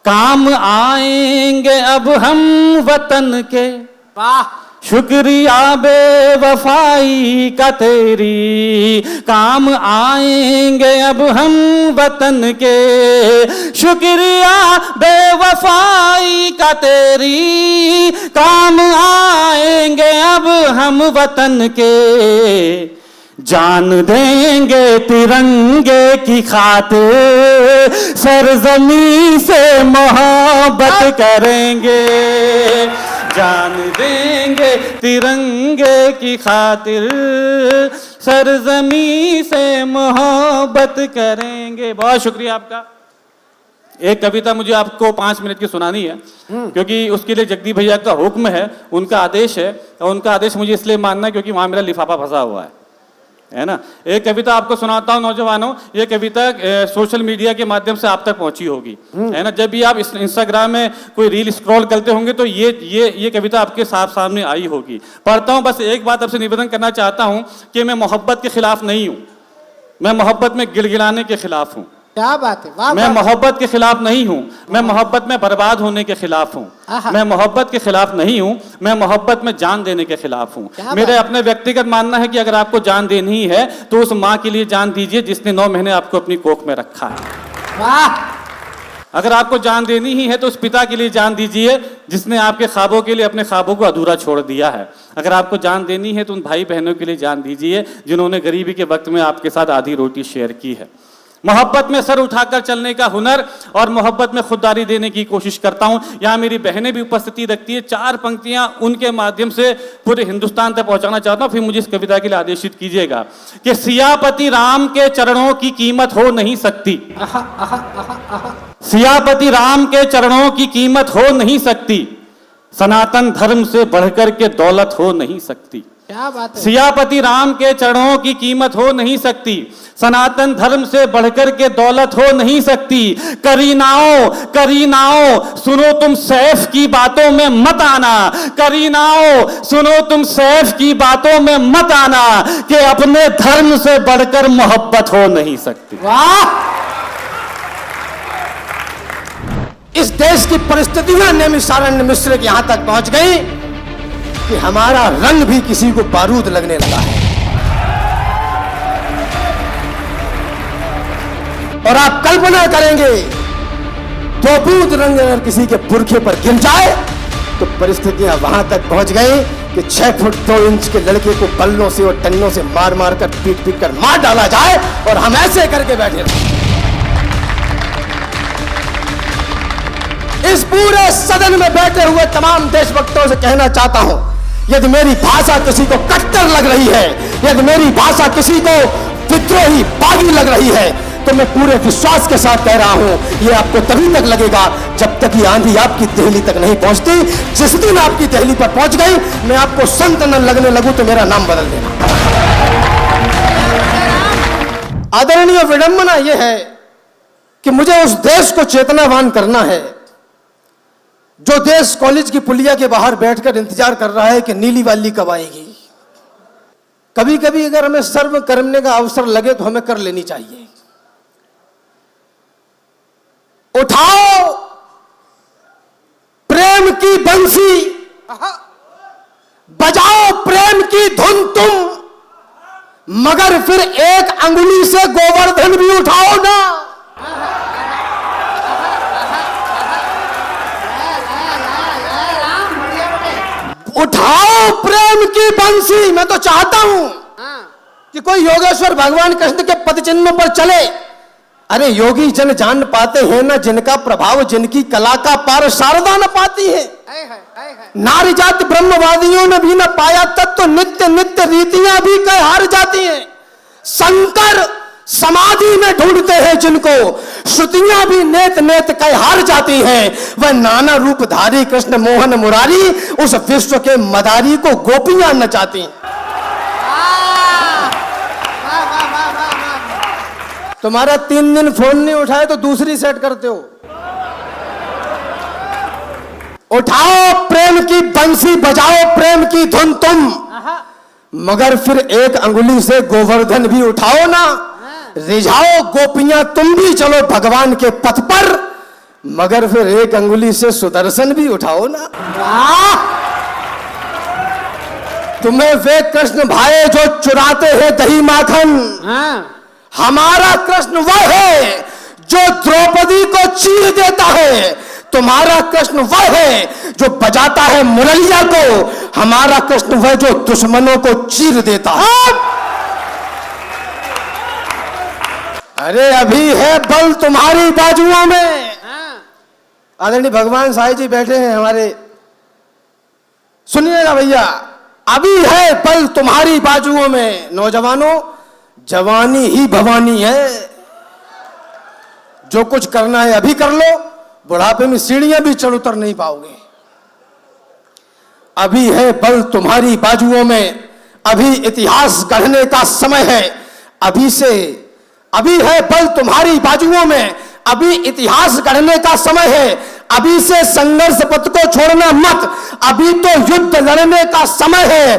काम आएंगे अब हम वतन के। वाह, शुक्रिया बेवफाई का तेरी, काम आएंगे अब हम वतन के। शुक्रिया बेवफाई का तेरी, काम आएंगे अब हम वतन के। जान देंगे तिरंगे की खातिर, सरजमी से मोहब्बत करेंगे। जान देंगे तिरंगे की खातिर, सरजमी से मोहब्बत करेंगे। बहुत शुक्रिया आपका। एक कविता मुझे आपको 5 मिनट की सुनानी है, क्योंकि उसके लिए जगदीप भैया का हुक्म है, उनका आदेश है, और उनका आदेश मुझे इसलिए मानना है क्योंकि वहां मेरा लिफाफा फंसा हुआ है ना। एक कविता आपको सुनाता हूं नौजवानों। ये कविता सोशल मीडिया के माध्यम से आप तक पहुंची होगी, है ना। जब भी आप इंस्टाग्राम में कोई रील स्क्रॉल करते होंगे तो ये कविता आपके सामने आई होगी। पढ़ता हूं। बस एक बात आपसे निवेदन करना चाहता हूं कि मैं मोहब्बत के खिलाफ नहीं हूं, मैं मोहब्बत में गिड़गिड़ाने के खिलाफ हूं। क्या बात है, वाह। मैं मोहब्बत के खिलाफ नहीं हूं, मैं मोहब्बत में बर्बाद होने के खिलाफ हूं। मैं मोहब्बत के खिलाफ नहीं हूं, मैं मोहब्बत में जान देने के खिलाफ हूं। मेरे अपने व्यक्तिगत मानना है कि अगर आपको जान देनी ही है तो उस मां के लिए जान दीजिए जिसने 9 महीने आपको अपनी कोख में रखा है। वाह। अगर आपको जान देनी ही है तो उस पिता के लिए जान दीजिए जिसने आपके ख्वाबों के लिए अपने ख्वाबों को अधूरा छोड़ दिया है। अगर आपको जान देनी है तो उन भाई बहनों के लिए जान दीजिए जिन्होंने गरीबी के वक्त में आपके साथ आधी रोटी शेयर की है। मोहब्बत में सर उठाकर चलने का हुनर और मोहब्बत में खुददारी देने की कोशिश करता हूं। यहाँ मेरी बहनें भी उपस्थिति रखती है। 4 पंक्तियां उनके माध्यम से पूरे हिंदुस्तान तक पहुंचाना चाहता हूं, फिर मुझे इस कविता के लिए आदेशित कीजिएगा कि सियापति राम के चरणों की कीमत हो नहीं सकती। सियापति राम के चरणों की कीमत हो नहीं सकती, सनातन धर्म से बढ़कर के दौलत हो नहीं सकती। क्या बात है। सियापति राम के चरणों की कीमत हो नहीं सकती, सनातन धर्म से बढ़कर के दौलत हो नहीं सकती। करीनाओं करीनाओं सुनो तुम सैफ की बातों में मत आना, करीनाओं सुनो तुम सैफ की बातों में मत आना कि अपने धर्म से बढ़कर मोहब्बत हो नहीं सकती। वाह। इस देश की परिस्थितियां नैमिषारण्य मिश्र के यहां तक पहुंच गई कि हमारा रंग भी किसी को बारूद लगने लगा है। और आप कल्पना करेंगे 2 बूंद रंग अगर किसी के पुरखे पर गिर जाए तो परिस्थितियां वहां तक पहुंच गई कि 6 फुट 2 इंच के लड़के को बल्लों से और टन्नों से मार मार कर पीट पीट कर मार डाला जाए और हम ऐसे करके बैठे रहे। इस पूरे सदन में बैठे हुए तमाम देशभक्तों से कहना चाहता हूं, यदि मेरी भाषा किसी को कट्टर लग रही है, यदि मेरी भाषा किसी को विद्रोही बागी लग रही है, तो मैं पूरे विश्वास के साथ कह रहा हूं ये आपको तभी तक लगेगा जब तक ये आंधी आपकी देहली तक नहीं पहुंचती। जिस दिन आपकी देहली पर पहुंच गई, मैं आपको संत न लगने लगूं तो मेरा नाम बदल देना। आदरणीय विडंबना यह है कि मुझे उस देश को चेतनावान करना है जो देश कॉलेज की पुलिया के बाहर बैठकर इंतजार कर रहा है कि नीली वाली कब आएगी। कभी कभी अगर हमें सर्व करने का अवसर लगे तो हमें कर लेनी चाहिए। उठाओ प्रेम की बंसी, बजाओ प्रेम की धुन तुम, मगर फिर एक अंगुली से गोवर्धन भी उठाओ ना। उठाओ प्रेम की बंसी। मैं तो चाहता हूं कि कोई योगेश्वर भगवान कृष्ण के पद चिन्हों पर चले। अरे योगी जन जान पाते हैं ना जिनका प्रभाव, जिनकी कला का पार शारदा न पाती है। नारी जाति ब्रह्मवादियों ने भी न पाया तत्व, नित्य नित्य रीतियां भी कह हार जाती हैं। शंकर समाधि में ढूंढते हैं जिनको, श्रुतियां भी नेत नेत कह हार जाती हैं। वह नाना रूप धारी कृष्ण मोहन मुरारी, उस विश्व के मदारी को गोपियां नचाती। तुम्हारा 3 दिन फोन नहीं उठाए तो दूसरी सेट करते हो। उठाओ प्रेम की बंसी, बजाओ प्रेम की धुन तुम, मगर फिर एक अंगुली से गोवर्धन भी उठाओ ना। रिझाओ गोपियां तुम भी चलो भगवान के पथ पर, मगर फिर एक अंगुली से सुदर्शन भी उठाओ ना। तुम्हें वे कृष्ण भाए जो चुराते हैं दही माखन, हाँ, हमारा कृष्ण वह है जो द्रौपदी को चीर देता है, तुम्हारा कृष्ण वह है जो बजाता है मुरलिया को, हमारा कृष्ण वह जो दुश्मनों को चीर देता है। अरे अभी है बल तुम्हारी बाजुओं में। हाँ, आदरणीय भगवान साईं जी बैठे हैं हमारे, सुनिएगा भैया, अभी है बल तुम्हारी बाजुओं में। नौजवानों, जवानी ही भवानी है, जो कुछ करना है अभी कर लो, बुढ़ापे में सीढ़ियां भी चढ़ उतर नहीं पाओगे। अभी है बल तुम्हारी बाजुओं में, अभी इतिहास गढ़ने का समय है, अभी है बल तुम्हारी बाजुओं में, अभी इतिहास गढ़ने का समय है, अभी से संघर्ष पथ को छोड़ना मत, अभी तो युद्ध लड़ने का समय है,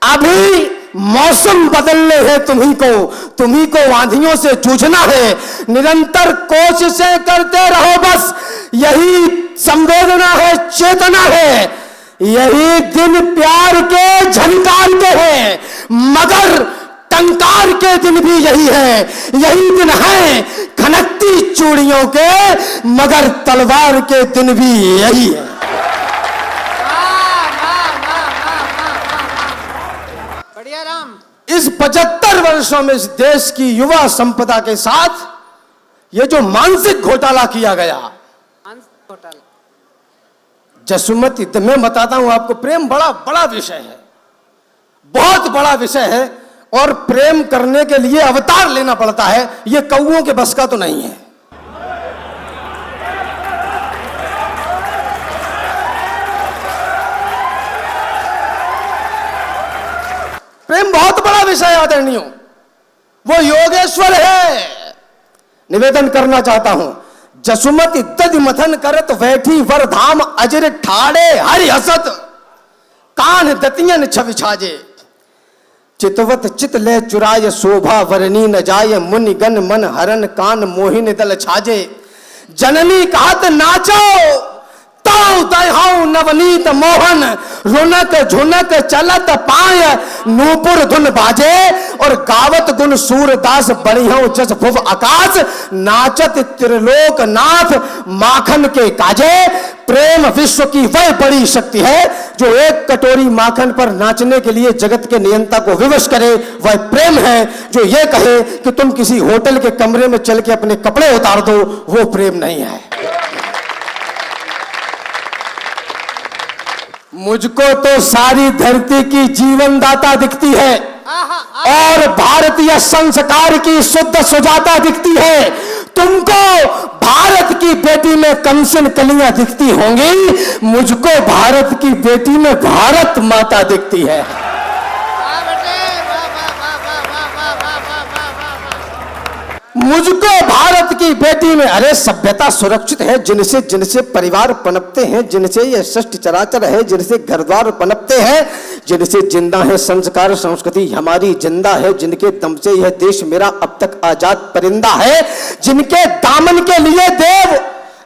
अभी मौसम बदलने हैं तुम्ही को आंधियों से जूझना है, निरंतर कोशिशें करते रहो, बस यही संवेदना है, चेतना है, यही दिन प्यार के झनकार के हैं, मगर टंकार के दिन भी यही है, यही दिन है खनकती चूड़ियों के, मगर तलवार के दिन भी यही है। बढ़िया राम। इस 75 वर्षों में इस देश की युवा संपदा के साथ ये जो मानसिक घोटाला किया गया, घोटाला, जसुमती, मैं बताता हूं आपको, प्रेम बड़ा बड़ा विषय है, बहुत बड़ा विषय है, और प्रेम करने के लिए अवतार लेना पड़ता है, ये कौओं के बस का तो नहीं है। प्रेम बहुत बड़ा विषय है आदरणीयों, वो योगेश्वर है। निवेदन करना चाहता हूं, जसुमती दधि मथन करत बैठी वरधाम अजर ठाड़े हरि हसत, कान दतियन छवि छाजे, चितवत चित ले चुराय शोभा वरनी न जाय, मुनि गण मन हरन कान मोहिन दल छाजे, जननी कहत नाचो ताऊ तहाऊ नवनीत मोहन, रुनक झुनक चलत पाय नूपुर धुन बाजे, और गावत गुण सूरदास बढ़िया जस भुव आकाश, नाचत त्रिलोक नाथ माखन के काजे। प्रेम विश्व की वह बड़ी शक्ति है जो एक कटोरी माखन पर नाचने के लिए जगत के नियंता को विवश करे, वह प्रेम है जो ये कहे कि तुम किसी होटल के कमरे में चल के अपने कपड़े उतार दो, वो प्रेम नहीं है। मुझको तो सारी धरती की जीवन दाता दिखती है और भारतीय संस्कार की शुद्ध सुजाता दिखती है, तुमको भारत की बेटी में कंसन कलियां दिखती होंगी, मुझको भारत की बेटी में भारत माता दिखती है। मुझको भारत की बेटी में, अरे सभ्यता सुरक्षित है जिनसे जिनसे परिवार पनपते हैं, जिनसे ये सृष्टि चराचर है, जिनसे घर द्वार पनपते हैं, जिनसे जिंदा है संस्कार संस्कृति हमारी जिंदा है, जिनके दम से यह देश मेरा अब तक आजाद परिंदा है, जिनके दामन के लिए देव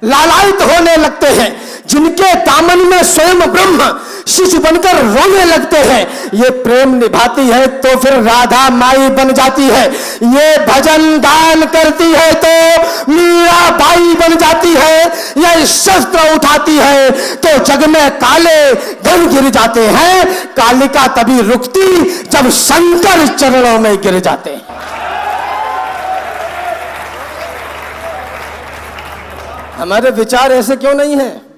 लालायित होने लगते हैं, जिनके दामन में स्वयं ब्रह्म शिशु बनकर रोने लगते हैं, ये प्रेम निभाती है तो फिर राधा माई बन जाती है, ये भजन गान करती है तो मीरा बाई बन जाती है, ये शस्त्र उठाती है तो जग में काले घन गिर जाते हैं, कालिका तभी रुकती जब शंकर चरणों में गिर जाते हैं। हमारे विचार ऐसे क्यों नहीं है?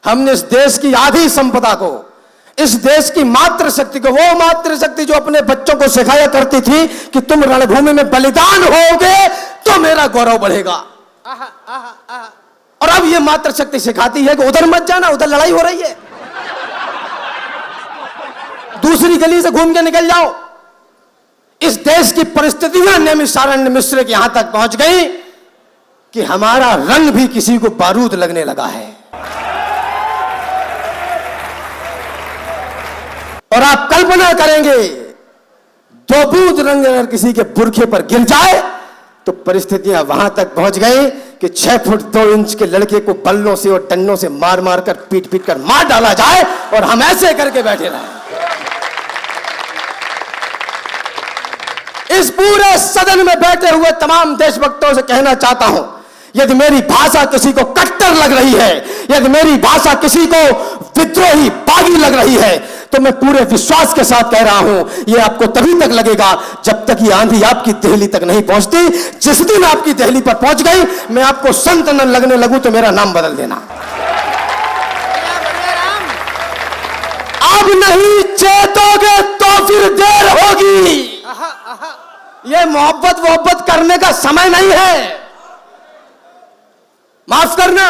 हमने इस देश की आधी संपदा को, इस देश की मातृ शक्ति को, वो मातृ शक्ति जो अपने बच्चों को सिखाया करती थी कि तुम रणभूमि में बलिदान होगे तो मेरा गौरव बढ़ेगा, और अब ये मातृ शक्ति सिखाती है कि उधर मत जाना, उधर लड़ाई हो रही है, दूसरी गली से घूम के निकल जाओ। इस देश की परिस्थितियां नैमिषारण्य मिश्र के यहां तक पहुंच गई कि हमारा रंग भी किसी को बारूद लगने लगा है। और आप कल्पना करेंगे, दो बूंद रंग अगर किसी के बुरखे पर गिर जाए तो परिस्थितियां वहां तक पहुंच गई कि 6 फुट 2 इंच के लड़के को बल्लों से और डंडों से मार मार कर पीट पीट कर मार डाला जाए और हम ऐसे करके बैठे रहे। इस पूरे सदन में बैठे हुए तमाम देशभक्तों से कहना चाहता हूं, यदि मेरी भाषा किसी को कट्टर लग रही है, यदि मेरी भाषा किसी को विद्रोही बागी लग रही है, तो मैं पूरे विश्वास के साथ कह रहा हूं, यह आपको तभी तक लगेगा जब तक ये आंधी आपकी देहली तक नहीं पहुंचती। जिस दिन आपकी देहली पर पहुंच गई, मैं आपको संत न लगने लगूं तो मेरा नाम बदल देना। अब नहीं चेतोगे तो फिर देर होगी। यह मोहब्बत करने का समय नहीं है, माफ करना।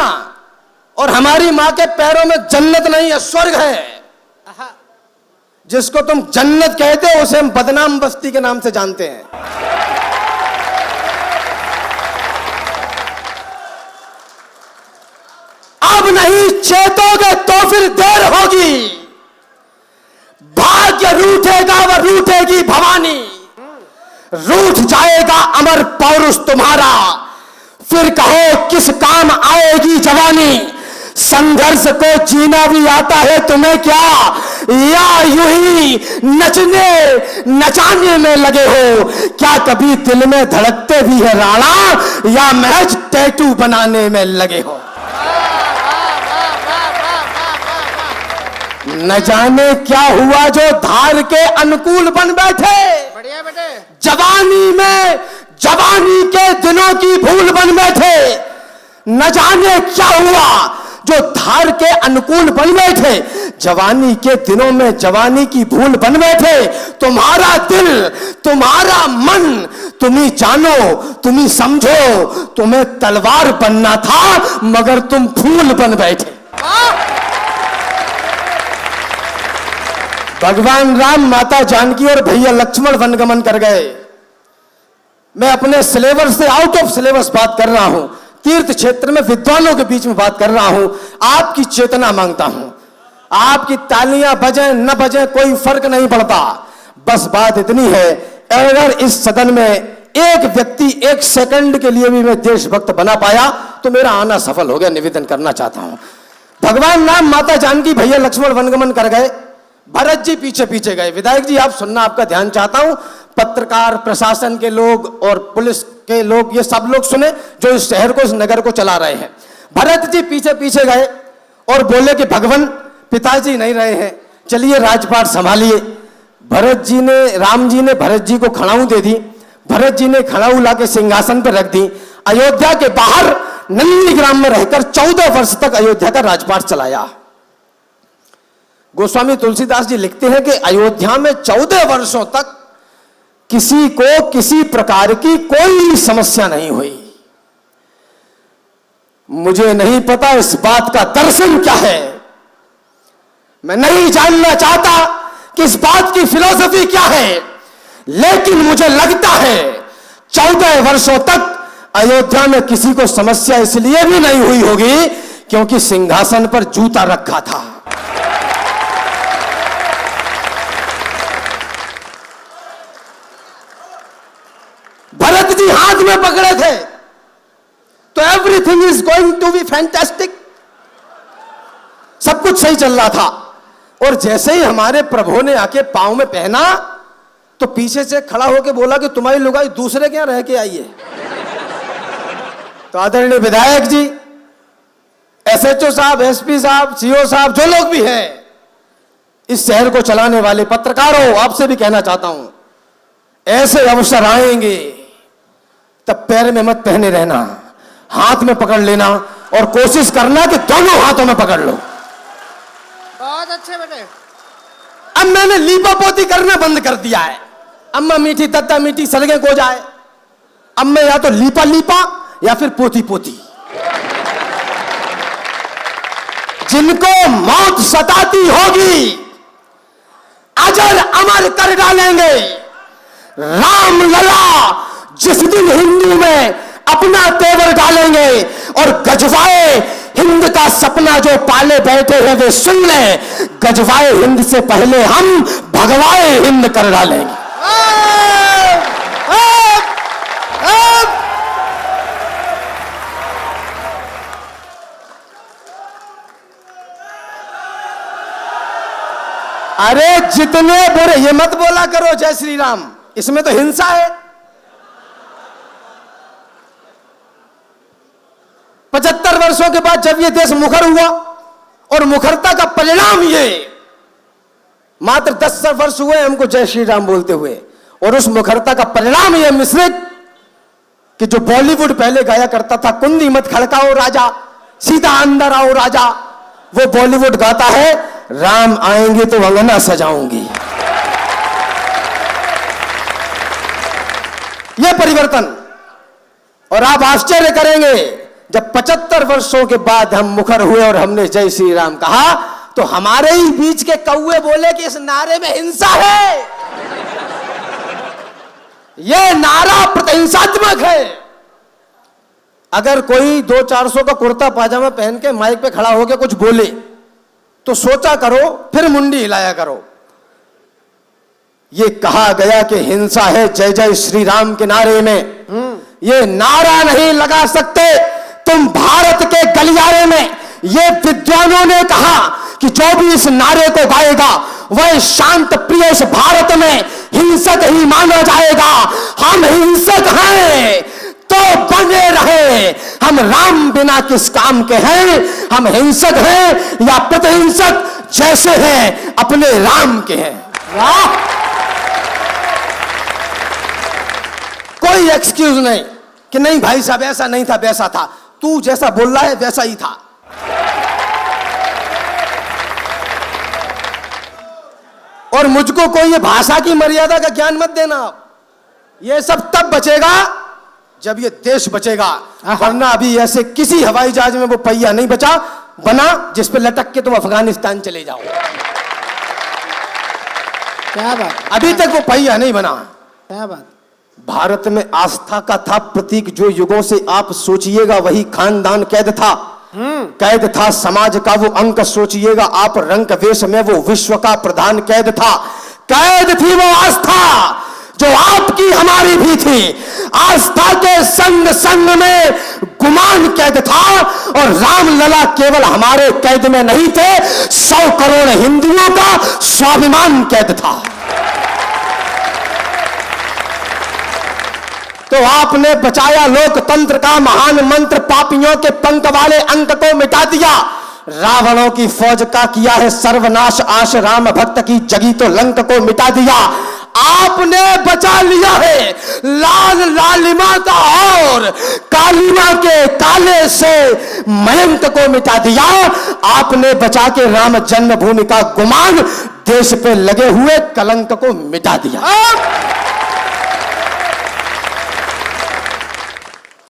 और हमारी मां के पैरों में जन्नत नहीं है, स्वर्ग है। जिसको तुम जन्नत कहते हो उसे हम बदनाम बस्ती के नाम से जानते हैं। अब नहीं चेतोगे तो फिर देर होगी। भाग्य रूठेगा व रूठेगी भवानी, रूठ जाएगा अमर पौरुष तुम्हारा, फिर कहो किस काम आएगी जवानी। संघर्ष को जीना भी आता है तुम्हें क्या, या यूं ही नचाने में लगे हो। क्या कभी दिल में धड़कते भी है राणा, या महज टैटू बनाने में लगे हो। न जाने क्या हुआ जो धार के अनुकूल बन बैठे, बढ़िया बेटे। जवानी के दिनों की भूल बन बैठे। न जाने क्या हुआ जो धार के अनुकूल बन बैठे, जवानी के दिनों में जवानी की भूल बन बैठे। तुम्हारा दिल, तुम्हारा मन, तुम ही जानो, तुम ही समझो। तुम्हें तलवार बनना था मगर तुम फूल बन बैठे। भगवान राम, माता जानकी और भैया लक्ष्मण वनगमन कर गए। मैं अपने सिलेबस से आउट ऑफ सिलेबस बात कर रहा हूं, तीर्थ क्षेत्र में विद्वानों के बीच में बात कर रहा हूं। आपकी चेतना मांगता हूं। आपकी तालियां बजें न बजें कोई फर्क नहीं पड़ता। बस बात इतनी है, अगर इस सदन में एक व्यक्ति एक सेकंड के लिए भी मैं देशभक्त बना पाया तो मेरा आना सफल हो गया। निवेदन करना चाहता हूं। भगवान राम, माता जानकी, भैया लक्ष्मण वनगमन कर गए। भरत जी पीछे पीछे गए। विधायक जी, आप सुनना, आपका ध्यान चाहता हूं। पत्रकार, प्रशासन के लोग और पुलिस के लोग, ये सब लोग सुने जो इस शहर को, इस नगर को चला रहे हैं। भरत जी पीछे पीछे गए और बोले कि भगवान, पिताजी नहीं रहे हैं, चलिए राजपाट संभालिए। राम जी ने भरत जी को खड़ाऊ दे दी। भरत जी ने खड़ाऊ लाके सिंहासन पर रख दी। अयोध्या के बाहर नंदीग्राम में रहकर 14 वर्ष तक अयोध्या का राजपाट चलाया। गोस्वामी तुलसीदास जी लिखते हैं कि अयोध्या में 14 वर्षों तक किसी को किसी प्रकार की कोई समस्या नहीं हुई। मुझे नहीं पता इस बात का दर्शन क्या है, मैं नहीं जानना चाहता कि इस बात की फिलॉसफी क्या है, लेकिन मुझे लगता है 14 वर्षों तक अयोध्या में किसी को समस्या इसलिए भी नहीं हुई होगी क्योंकि सिंहासन पर जूता रखा था। भरत जी हाथ में पकड़े थे तो everything is going to be fantastic, सब कुछ सही चल रहा था। और जैसे ही हमारे प्रभु ने आके पांव में पहना तो पीछे से खड़ा होकर बोला कि तुम्हारी लुगाई दूसरे के यहां रह के आई है। तो आदरणीय विधायक जी, एसएचओ साहब, एसपी साहब, सीओ साहब, जो लोग भी हैं, इस शहर को चलाने वाले पत्रकारों, आपसे भी कहना चाहता हूं, ऐसे अवसर आएंगे तब पैर में मत पहने रहना, हाथ में पकड़ लेना और कोशिश करना कि दोनों हाथों में पकड़ लो। बहुत अच्छे बेटे। अब मैंने लीपा पोती करना बंद कर दिया है। अम्मा मीठी तत्ता मीठी सलगे को जाए। अब मैं या तो लीपा लीपा या फिर पोती पोती। जिनको मौत सताती होगी अजर अमर कर डालेंगे। राम लला जिस दिन हिंदू में अपना तेवर डालेंगे और गजवाए हिंद का सपना जो पाले बैठे हैं वे सुन ले, गजवाए हिंद से पहले हम भगवाए हिंद कर डालेंगे। अरे जितने बुरे, ये मत बोला करो जय श्री राम, इसमें तो हिंसा है। 75 वर्षों के बाद जब ये देश मुखर हुआ, और मुखरता का परिणाम ये, मात्र 10 वर्ष हुए हमको जय श्री राम बोलते हुए, और उस मुखरता का परिणाम ये मिश्रित कि जो बॉलीवुड पहले गाया करता था, कुंदी मत खड़काओ राजा, सीधा अंदर आओ राजा, वो बॉलीवुड गाता है राम आएंगे तो अंगना सजाऊंगी। ये परिवर्तन। और आप आश्चर्य करेंगे, जब 75 वर्षों के बाद हम मुखर हुए और हमने जय श्री राम कहा, तो हमारे ही बीच के कौवे बोले कि इस नारे में हिंसा है, यह नारा प्रतिहिंसात्मक है। अगर कोई 200-400 का कुर्ता पाजामा पहन के माइक पे खड़ा होकर कुछ बोले, तो सोचा करो, फिर मुंडी हिलाया करो। ये कहा गया कि हिंसा है जय जय श्री राम के नारे में, ये नारा नहीं लगा सकते तुम भारत के गलियारे में। ये विद्वानों ने कहा कि जो भी इस नारे को गाएगा वह शांत प्रिय इस भारत में हिंसक ही माना जाएगा। हम हिंसक हैं तो बने रहे, हम राम बिना किस काम के हैं। हम हिंसक हैं या प्रतिहिंसक जैसे हैं अपने राम के हैं। वाह, कोई एक्सक्यूज नहीं कि नहीं भाई साहब ऐसा नहीं था वैसा था। तू जैसा बोल रहा है वैसा ही था। और मुझको कोई ये भाषा की मर्यादा का ज्ञान मत देना। ये सब तब बचेगा जब ये देश बचेगा, वरना अभी ऐसे किसी हवाई जहाज में वो पहिया नहीं बना जिस पे लटक के तुम अफगानिस्तान चले जाओ। क्या बात, अभी तक वो पहिया नहीं बना। क्या बात। भारत में आस्था का था प्रतीक जो युगों से आप सोचिएगा वही खानदान कैद था। कैद था समाज का वो अंक सोचिएगा आप, रंग वेश में वो विश्व का प्रधान कैद था। कैद थी वो आस्था जो आपकी हमारी भी थी। आस्था के संग संग में गुमान कैद था, और रामलला केवल हमारे कैद में नहीं थे, 100 करोड़ हिंदुओं का स्वाभिमान कैद था। तो आपने बचाया लोकतंत्र का महान मंत्र, पापियों के पंख वाले अंक को मिटा दिया। रावणों की फौज का किया है सर्वनाश, आश राम भक्त की जगी तो लंक को मिटा दिया। आपने बचा लिया है लाल लालिमा का, और कालिमा के काले से मयंक को मिटा दिया। आपने बचा के राम जन्मभूमि का गुमान, देश पे लगे हुए कलंक को मिटा दिया।